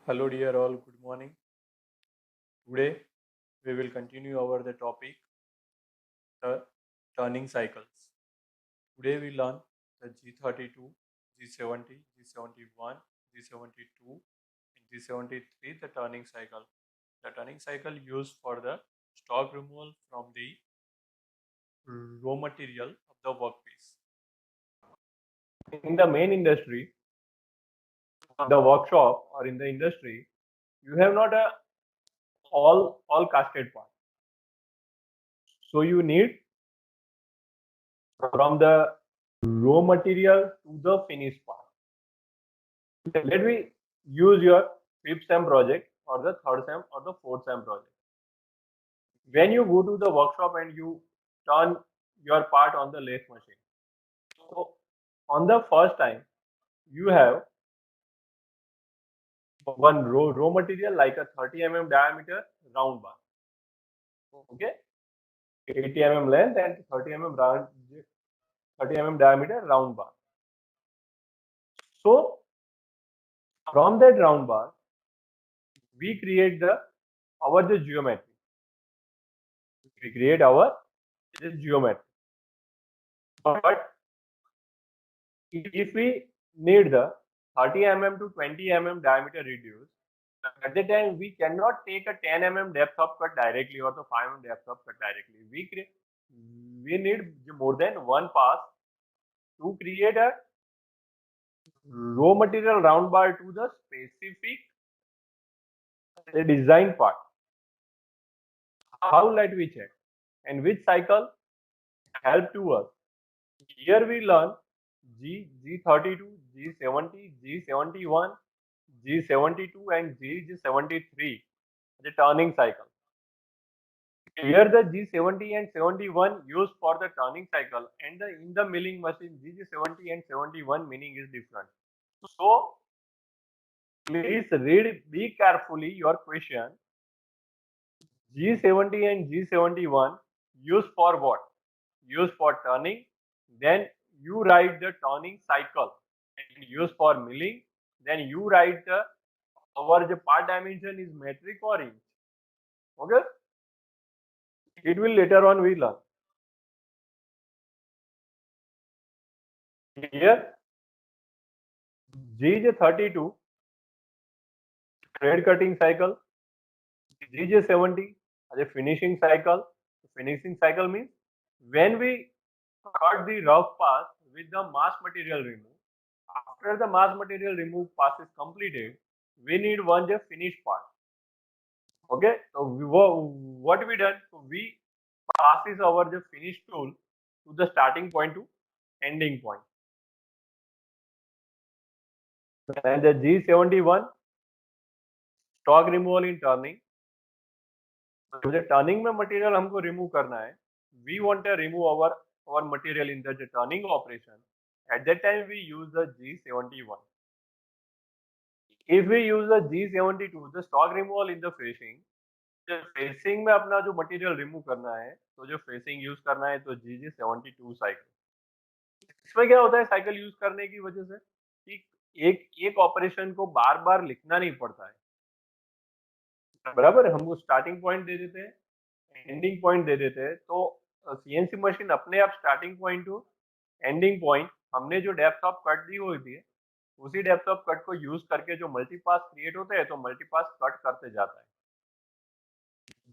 Hello dear all, good morning. Today we will continue our the topic the turning cycles. Today we learn the G32, G70, G71, G72 and G73 the turning cycle. The turning cycle used for the stock removal from the raw material of the workpiece. In the main industry, the workshop or in the industry, you have not a all casted part. So you need from the raw material to the finished part. Let me use your fifth sem project or the third sem or the fourth sem project. When you go to the workshop and you turn your part on the lathe machine, so on the first time you have one raw material like a 30 diameter round bar. Okay, 80 length and 30 diameter round bar. So from that round bar, we create the geometry. We create our geometry. But if we need the 30 to 20 diameter reduce, at the time we cannot take a 10 depth of cut directly or the 5 depth of cut directly. We need more than one pass to create a raw material round bar to the specific design part. How let we check and which cycle help to us? Here we learn G32, G70, G71, G72 and G73, the turning cycle. Here the G70 and 71 used for the turning cycle and in the milling machine G70 and 71 meaning is different. So please read be carefully your question. G70 and G71 used for what? Used for turning. Then you write the turning cycle and used for milling. Then you write our the part dimension is metric or inch. Okay? It will later on we learn. Here G32 thread cutting cycle, G70 as a finishing cycle. Finishing cycle means when we cut the rough pass with the mass material remove. After the mass material remove pass is completed, we need one just finished part. Okay, so what we done? So we passes our the finished tool to the starting point to ending point. And the G71 stock removal in turning. So the turning में material हमको remove करना है. We want to remove our material in the turning operation. At that time we use the G71. If we use the G72, the stock removal in the facing, तो facing में अपना जो material remove करना है तो जो facing use करना है तो GG72 साइकिल. इसमें क्या होता है साइकिल यूज करने की वजह से कि एक ऑपरेशन को बार बार लिखना नहीं पड़ता है. बराबर, हमको स्टार्टिंग पॉइंट दे देते हैं, एंडिंग पॉइंट दे देते हैं, तो सीएनसी मशीन अपने आप starting point two ending point हमने जो डेप्थ ऑफ कट दी होती है उसी डेप्थ ऑफ कट को यूज करके जो मल्टीपास क्रिएट होते हैं तो मल्टीपास कट करते जाता है.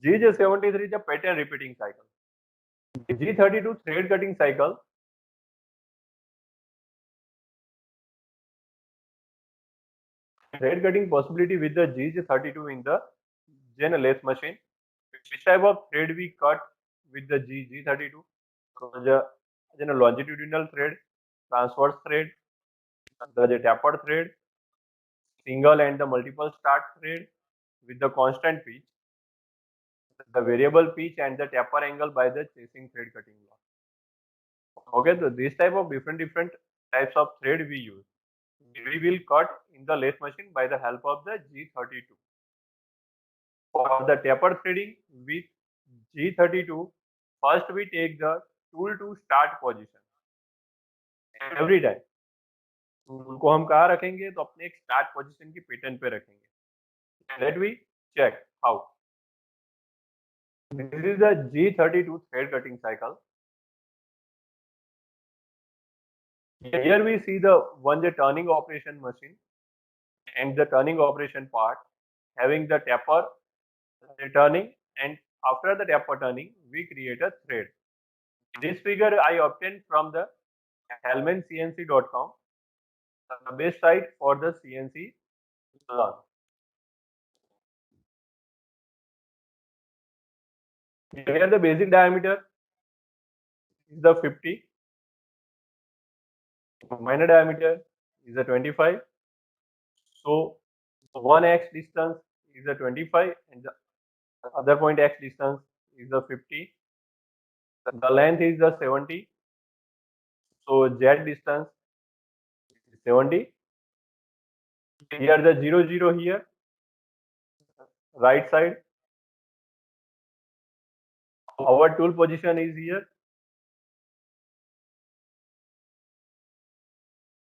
G73 is a pattern repeating cycle. G32 thread cutting cycle. Thread cutting possibility with the G32 in the Gen lathe machine. Which type of thread we cut with the G32? So the longitudinal thread, transverse thread, the tapered thread, single and the multiple start thread with the constant pitch, the variable pitch and the taper angle by the chasing thread cutting block. Okay, so this type of different types of thread we use. We will cut in the lathe machine by the help of the G32. For the taper threading with G32, first we take the tool to start position. Every time tool को हम कहाँ रखेंगे तो अपने एक start position की pattern पे रखेंगे. Let me check how. This is the G32 thread cutting cycle. Here we see the turning operation machine and the turning operation part having the taper turning, and after the taper turning we create a thread. This figure I obtained from the hellmancnc.com, the best site for the CNC learn. Here the basic diameter is the 50, minor diameter is the 25. So one x distance is the 25 and the other point x distance is the 50. The length is the 70. So z distance is 70. Here the 0 here, right side. Our tool position is here.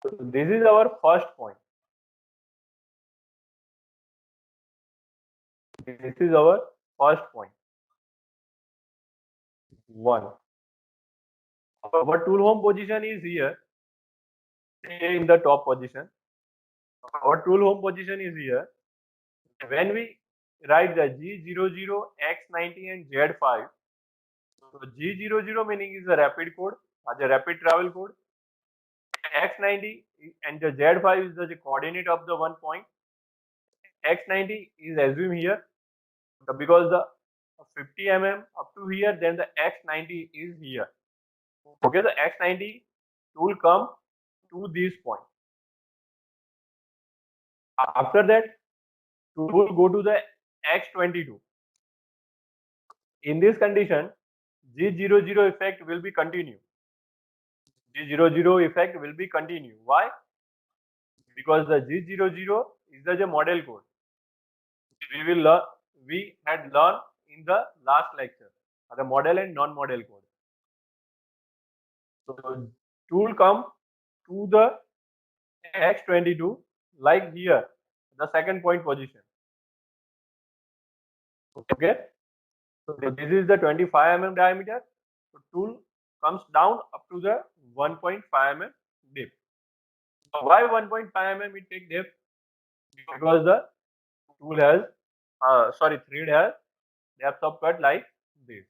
So this is our first point. This is our first point. 1. Our tool home position is here. Stay in the top position. Our tool home position is here. When we write the G00, X90 and Z5, so G00 meaning is the rapid code, the rapid travel code. X90 and the Z5 is the coordinate of the one point. X90 is assumed here because the 50 mm up to here, then the X90 is here. Okay, the X90 tool come to this point. After that, tool go to the X22. In this condition, G00 effect will be continue. G00 effect will be continue. Why? Because the G00 is the model code. We had learned in the last lecture, the model and non-model code. So tool come to the X22 like here, the second point position. Okay. So this is the 25 mm diameter. So tool comes down up to the 1.5 mm depth. So why 1.5 mm it take depth? Because the tool has, thread has depth of cut like this.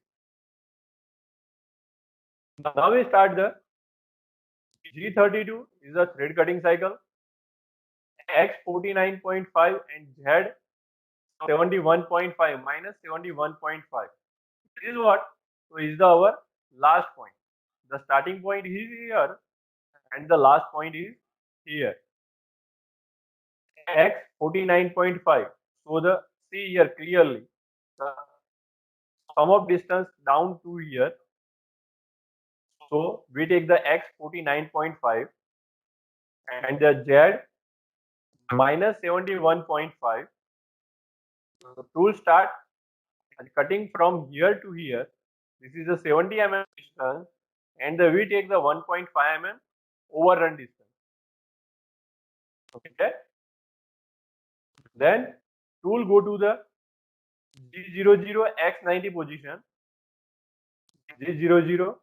Now we start the G32 is a thread cutting cycle. X 49.5 and Z 71.5 minus 71.5. This is what? So is our last point. The starting point is here and the last point is here. X 49.5. So the see here clearly the sum of distance down to here. So we take the X 49.5 and the Z minus 71.5. So tool start and cutting from here to here. This is a 70 mm distance and we take the 1.5 mm overrun distance. Okay. Then tool go to the G00 X90 position. G00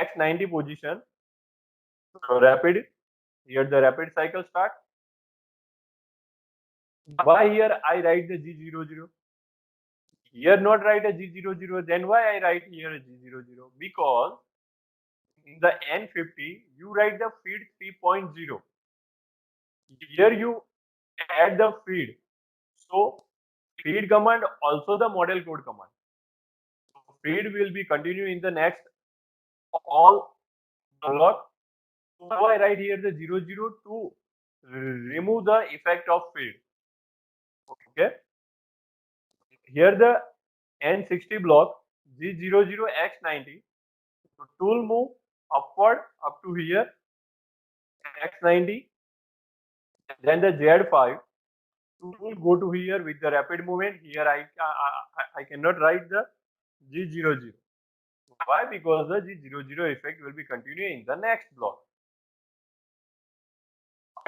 X90 position. So rapid. Here the rapid cycle start. Why here I write the G00? Here not write a G00. Then why I write here a G00? Because in the N50 you write the feed 3.0. Here you add the feed. So feed command also the model code command. Feed will be continue in the next all block. So I write here the 00 to remove the effect of feed. Okay. Here the N60 block G00 X90. So tool move upward up to here X90. Then the Z5. Tool go to here with the rapid movement. Here I cannot write the G00. Why? Because the G00 effect will be continuing in the next block.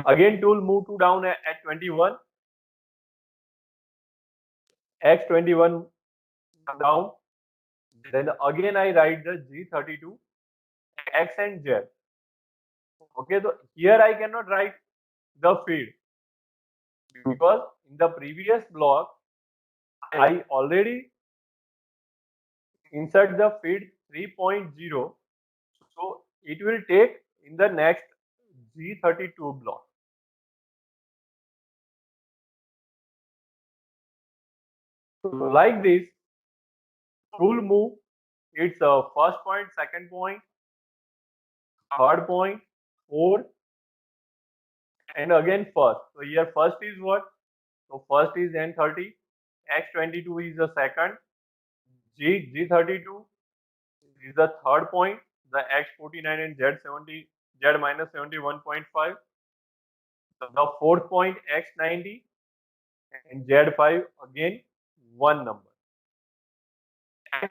Again tool move to down at 21. X21 down. Then again I write the G32 X and Z. Okay, so here I cannot write the feed because in the previous block I already insert the feed 3.0, so it will take in the next G32 block. So like this, full move, it's a first point, second point, third point, fourth, and again first. So here first is what? So first is N30, X22 is the second, G32 is the third point, the X49 and Z70, Z minus 71.5, the fourth point X90 and Z5 again one number.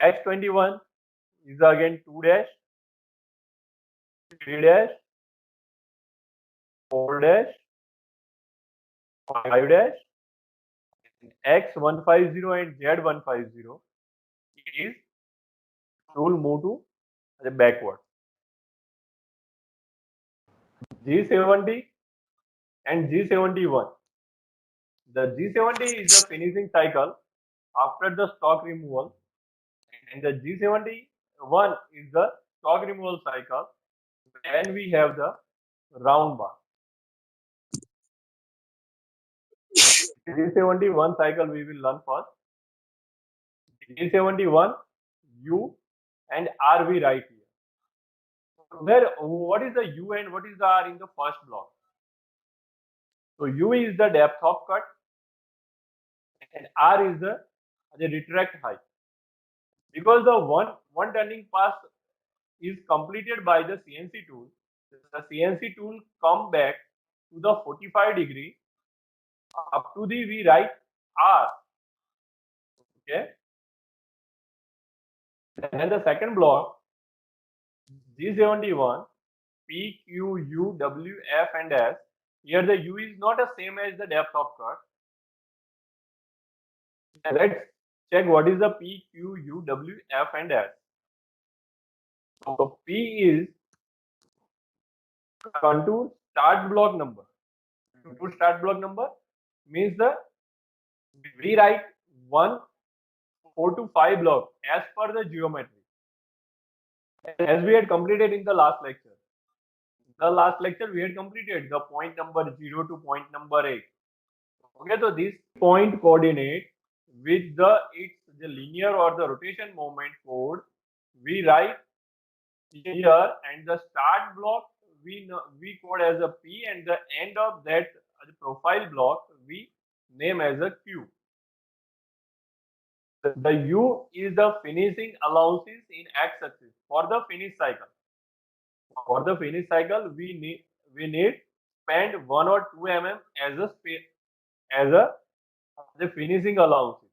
X21 is again 2 dash, 3 dash, 4 dash, 5 dash, X150 and Z150 is full move to the backward. G70 and G71. The G70 is the finishing cycle after the stock removal, and the G71 is the stock removal cycle when we have the round bar. G71 cycle we will learn first. G71 U and R we write here. What is the U and what is the R in the first block? So U is the depth of cut and R is the retract height. Because the one turning pass is completed by the CNC tool, the CNC tool come back to the 45 degree up to the we write R. Okay. And the second block G71 P, Q, U, W, F and S. Here the U is not the same as the depth of cut. And let's check what is the P, Q, U, W, F and S. So P is contour start block number. Contour start block number means the we write 1, 4 to 5 block as per the geometry. As we had completed in the last lecture. The last lecture we had completed the point number 0 to point number 8. Okay, so this point coordinate with the linear or the rotation moment code we write here, and the start block we code as a P, and the end of that profile block we name as a Q. The U is the finishing allowances in x-axis for the finish cycle. For the finish cycle, we need spend 1 or 2 mm as the finishing allowances.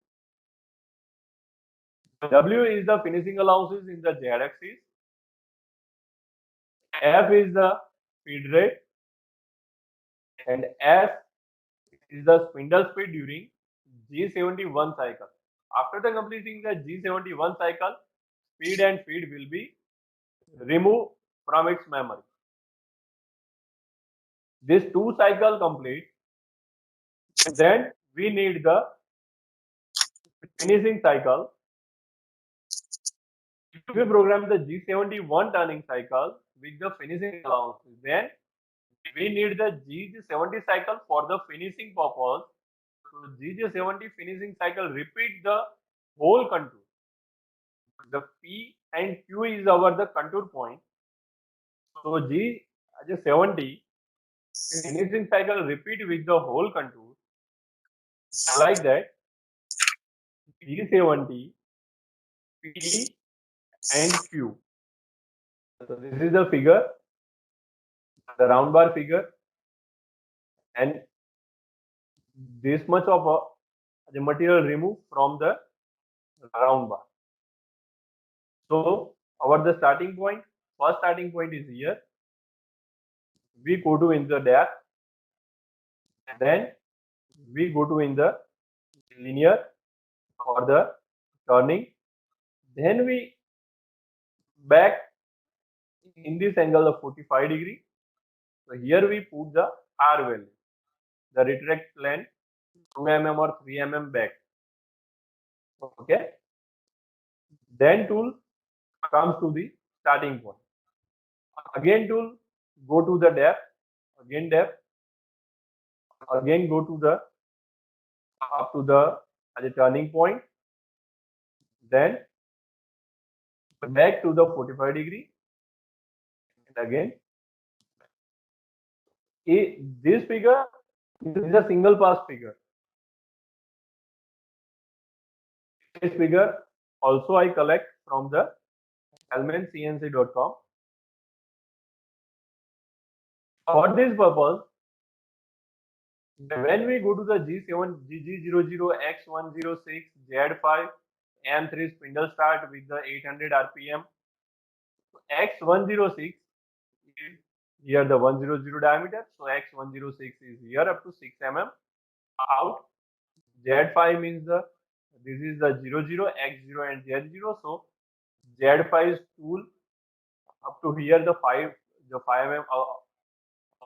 W is the finishing allowances in the z-axis. F is the feed rate, and S is the spindle speed during G71 cycle. After the completing the G71 cycle, speed and feed will be removed from its memory. This 2 cycle complete, then we need the finishing cycle. If we program the G71 turning cycle with the finishing allowances, then we need the G70 cycle for the finishing purpose. So G70 finishing cycle repeat the whole contour. The P and Q is the contour point. So G70 finishing cycle repeat with the whole contour. Like that, G70 P and Q. So this is the figure, the round bar figure, and this much of the material removed from the round bar. So the starting point, first starting point is here. We go to in the depth, then we go to in the linear, for the turning. Then we back in this angle of 45 degree. So here we put the R value, the retract plane 2 mm or 3 mm back. Okay. Then tool comes to the starting point. Again tool go to the depth. Again depth. Again go to the up to the turning point. Then back to the 45 degree. And again. This figure is a single pass figure. This figure also I collect from the hellmancnc.com. For this purpose, when we go to the G7, G00, X106, Z5, M3 spindle start with the 800 RPM, X106 is here the 100 diameter, so X106 is here up to 6 mm out. Z5 means this is the 00, X0 and Z0, so Z5 is tool up to here the 5 mm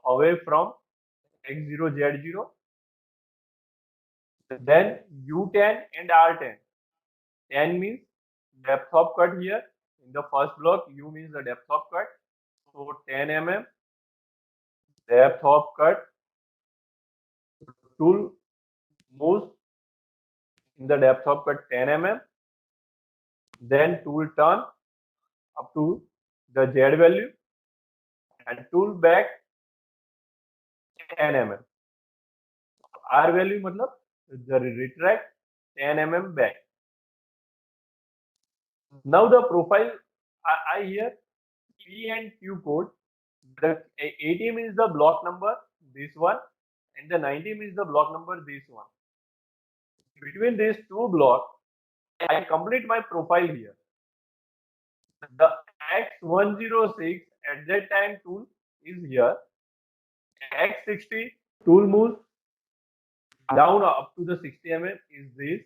away from X0, Z0. Then U10 and R10. 10 means depth of cut here. In the first block, U means the depth of cut. So 10 mm depth of cut. Tool moves in the depth of cut 10 mm. Then tool turn up to the Z value and tool back 10 mm. R value matlab the retract 10 mm back. Now the profile I here P and Q code. The 80 means the block number, this one, and the 90 means the block number, this one. Between these two blocks, I complete my profile here. The X106 at that time tool is here. X60 tool moves down up to the 60 mm is this.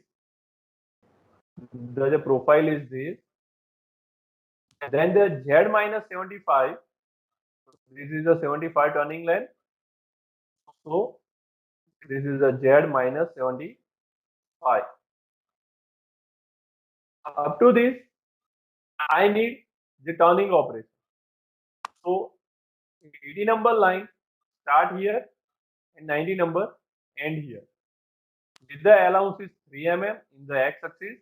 The profile is this. Then the Z minus 75. This is the 75 turning length. So this is the Z minus 75. Up to this, I need the turning operation. So 80 number line start here and 90 number end here. With the allowance is 3 mm in the x-axis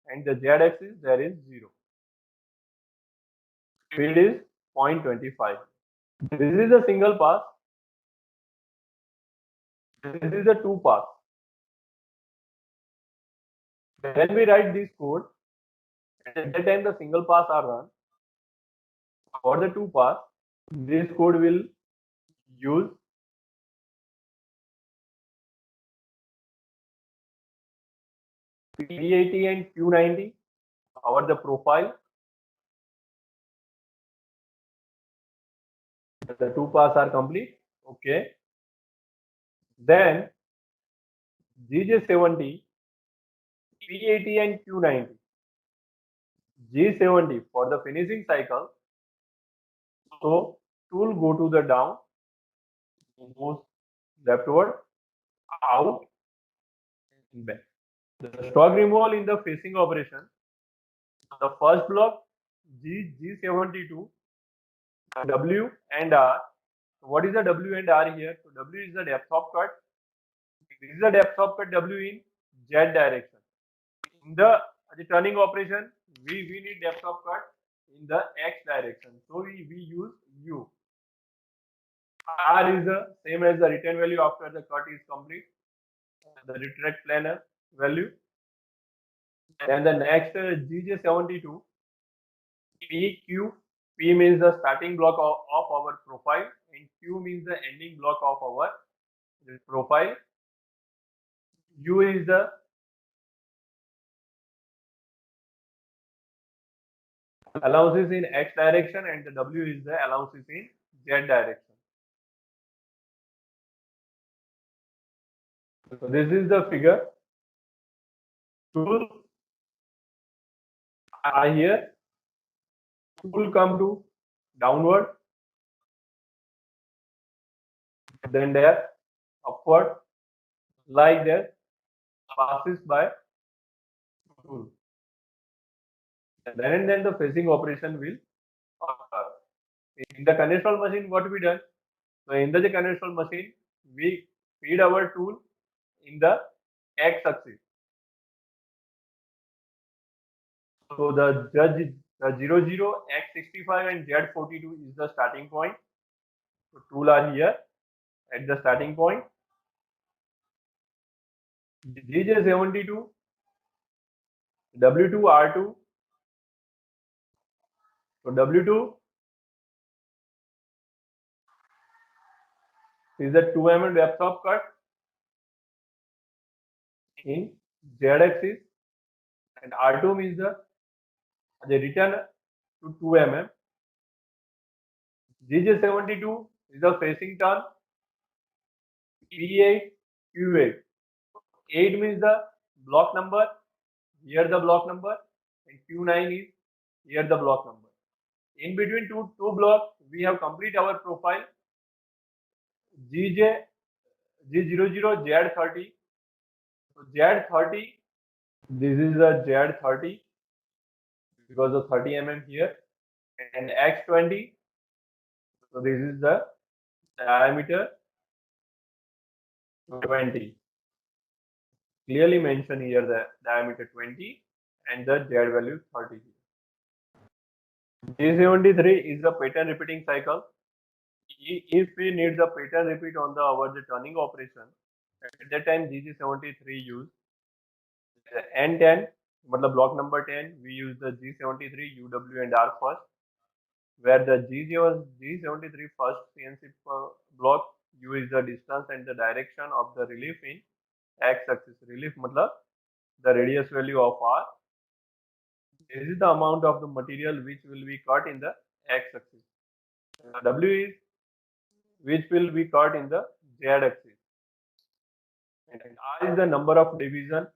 and the z-axis there is 0. Speed is 0.25. This is a single pass. This is a two pass. When we write this code, at that time the single pass are run. For the two pass, this code will use P80 and Q90 over the profile. The two pass are complete. Okay. Then GJ70, P80 and Q90. G70 for the finishing cycle. So tool go to the down, moves leftward, out, and back. The stock removal in the facing operation. The first block G72, W and R. What is the W and R here? So W is the depth of cut. This is the depth of cut W in Z direction. In the turning operation, we need depth of cut in the X direction. So we use U. R is the same as the return value after the cut is complete. The retract planar value. And the next GJ72, PQ. P means the starting block of our profile and Q means the ending block of our profile. U is the allowances in X direction and the W is the allowances in Z direction. So this is the figure. tools are here. Tool come to downward, then there upward, like that passes by tool. And then the facing operation will occur. In the conventional machine, what we done? So in the conventional machine, we feed our tool in the x-axis. So the 00, x65 and z42 is the starting point. So tool are here at the starting point. GJ72, W2, R2. So W2 is the 2 mm depth of cut in z-axis, and R2 means the return to 2 mm. GJ72 is the facing turn P8, Q8. 8 means the block number, here the block number, and Q9 is here the block number. In between two blocks, we have complete our profile. G00, Z30. So Z30, this is the Z30 because of 30 mm here, and X20. So this is the diameter 20. Clearly mentioned here the diameter 20 and the Z value 30. G73 is the pattern repeating cycle. If we need the pattern repeat on the turning operation, at that time GG73 use N10, मतलब block number 10, we use the G73 UW and R first, where the G73 first CNC block U is the distance and the direction of the relief in x-axis. Relief मतलब the radius value of R. This is the amount of the material which will be cut in the x-axis. W is which will be cut in the z-axis. And R is the number of division.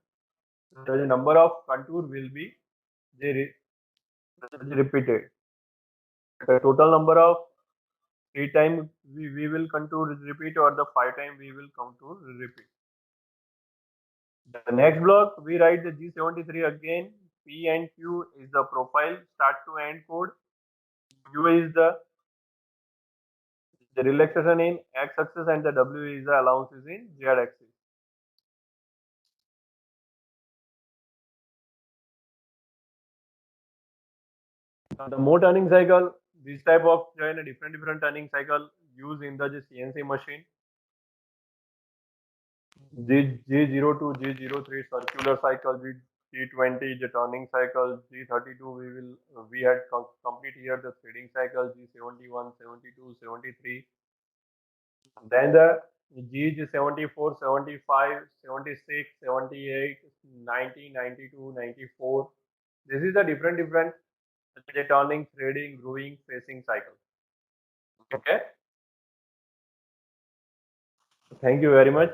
The number of contour will be repeated. The total number of 3 times we will contour repeat, or the 5 times we will contour repeat. The next block we write the G73 again. P and Q is the profile start to end code. U is the relaxation in x-axis, and the W is the allowances in z-axis. The more turning cycle, this type of different turning cycle used in the CNC machine. G0 to G03 circular cycle, G20 the turning cycle, G32 we had complete here the threading cycle, G71, 72, 73. Then the G74, 75, 76, 78, 90, 92, 94. This is the different turning, threading, grooving, facing cycle. Okay. Thank you very much.